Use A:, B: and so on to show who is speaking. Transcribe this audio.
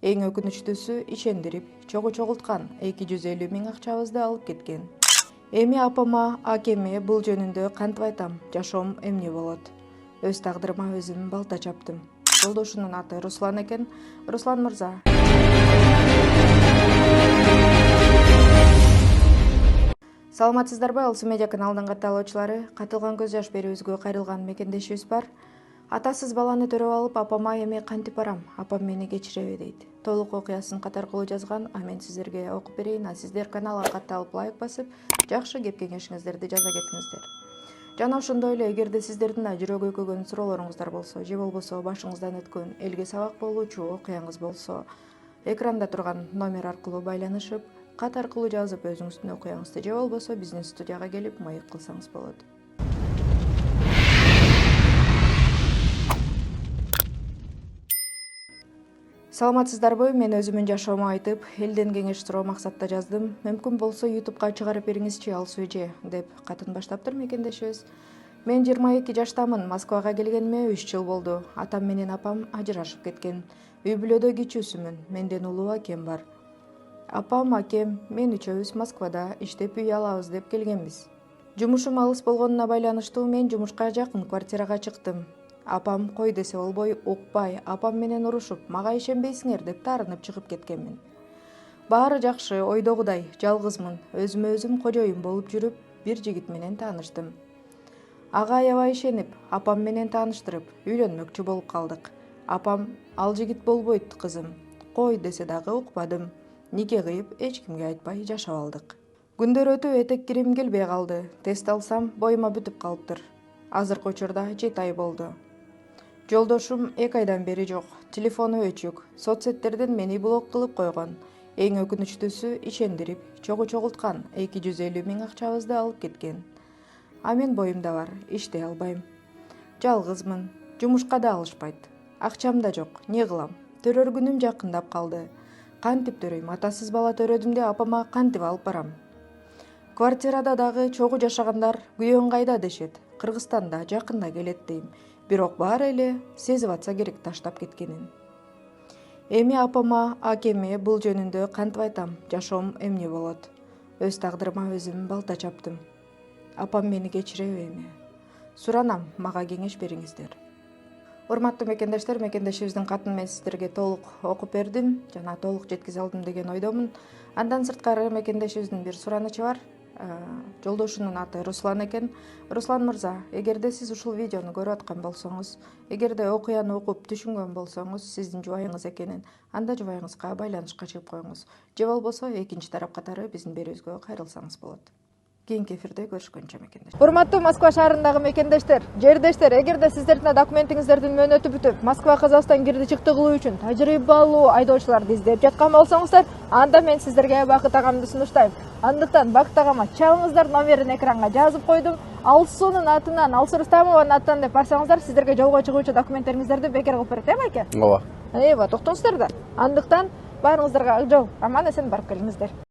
A: Эң өкүнүчтүүсү ишендирип, чогулткан 250 000 акчабызды алып кеткен. Эми апама, акеме бул жөнүндө кантип айтам, жашоом эмне болот? Өз тагдырыма өзүм балта чаптым. Жолдошунун аты Руслан экен. Руслан мырза. Саламатсыздарбы? Алсу медиа каналынын катталуучулары, катылган көз жаш берүүбүзгө кайрылган мекендешибиз бар. Атасыз баланы төрөп алып, апама эми кантип барам? Апам мени кечиреби дейт. Толук окуясын катар кылуу жазган, а мен сиздерге окуп берейин. А сиздер каналга катталып лайк басып, жакшы кеп кеңешиңиздерди жаза кетиңиздер. Жана ошондой эле эгерде сиздердин да жүрөгү өкөгөн суроолоруңуздар болсо, же болбосо башыңыздан өткөн элге сабак болуучу окуяңыз болсо, экранда турган номер аркылуу байланышып, кат аркылуу жазып өзүңүздүн окуяңызды, же болбосо биздин студияга келип маек кылсаңыз болот. Саламатсыздарбы? Мен өзүмүн жашоому айтып, элден кеңеш суроо максатта жаздым. Мүмкүн болсо YouTube'га чыгарып бериңизчи Алсу эже деп катын баштаптыр мекендешибиз. Мен 22 жаштамын. Москвага келгениме 3 жыл болду. Атам менен апам ажырашып кеткен. Үй бүлөдө кичүүсүмүн. Менден улуу акем бар. Апам, акем, мен үчөөбүз Москвада иштеп үй алабыз деп келгенбиз. Жумушум алыс болгонуна байланыштуу мен жумушка жакын квартирага чыктым. Апам кой десе болбой, укпай, апам менен урушуп, мага ишенбейсиңер деп таарынып чыгып кеткенмин. Баары жакшы, ойдогудай, жалгызмын. Өзүмө өзүм кожоюн болуп жүрүп, бир жигит менен тааныштым. Ага аябай ишенип, апам менен тааныштырып, үйлөнмөкчү болуп калдык. Апам, ал жигит болбойт кызым. Кой десе дагы укпадым. Нике кыйып, эч кимге айтпай жашап алдык. Күндөр өтүп этек кирим келбей калды. Тест алсам, боюма бүтүп калыптыр. Азыркы учурда 7 ай болду. Жолдошум 2 айдан бери жок. Телефону өчүк. Соцсеттерден мени блок кылып койгон. Эң өкүнүчтүүсү ишендирип, чогулткан 250 000 акчабызды алып кеткен. А мен боюмда бар, иштей албайм. Жалгызмын. Жумушка да алышпайт. Акчам да жок. Не кылам? Төрөр күнүм жакындап калды. Кантип төрөйм? Атасыз бала төрөдүм де апама кантип алып барам? Квартирада дагы чогуу жашагандар күйөөң кайда дешет. Кыргызстанда жакында келет дейм. Бирок баары эле сезип атса керек таштап кеткенин. Эми апама, акеме бул жөнүндө кантип айтам, жашоом эмне болот? Өз тагдырыма өзүм балта чаптым. Апам мени кечиреби эми? Суранам, мага кеңеш бериңиздер. Урматтуу мекендештер, мекендешибиздин катын мен сиздерге толук окуп бердим жана толук жеткизе алдым деген ойдомун. Андан сырткары мекендешибиздин бир суранычы бар. Жолдошунун аты Руслан экен. Руслан мырза, эгерде сиз ушул видеону көрүп аткан болсоңуз, эгерде окуяны окуп түшүнгөн болсоңуз, сиздин жубайыңыз экенин, анда жубайыңызга байланышка чыгып коюңуз. Же болбосо экинчи тарап катары биздин берүүбүзгө кайрылсаңыз болот. Кийинки эфирде көрүшкөнчө мекендештер. Урматтуу Москва шаарындагы мекендештер, жердештер, эгерде сиздердин документиңиздердин мөөнөтү бүтүп, Москва Казакстан кирди чыкты кылуу үчүн тажрыйбалуу айдоочуларды издеп жаткан болсоңуздар, анда мен сиздерге Бакыт агамды сунуштайм. Андыктан Бакыт агама чалыңыздар, номерин экранга жазып койдум. Алсуунун атынан, Алсу Рустамованын атынан деп барсаңыздар, сиздерге жолго чыгуучу документтериңиздерди бекер кылып берет, байке?
B: Ооба.
A: Токтоңуздар да. Андыктан баарыңыздарга ак жол, аман эсен барып келиңиздер.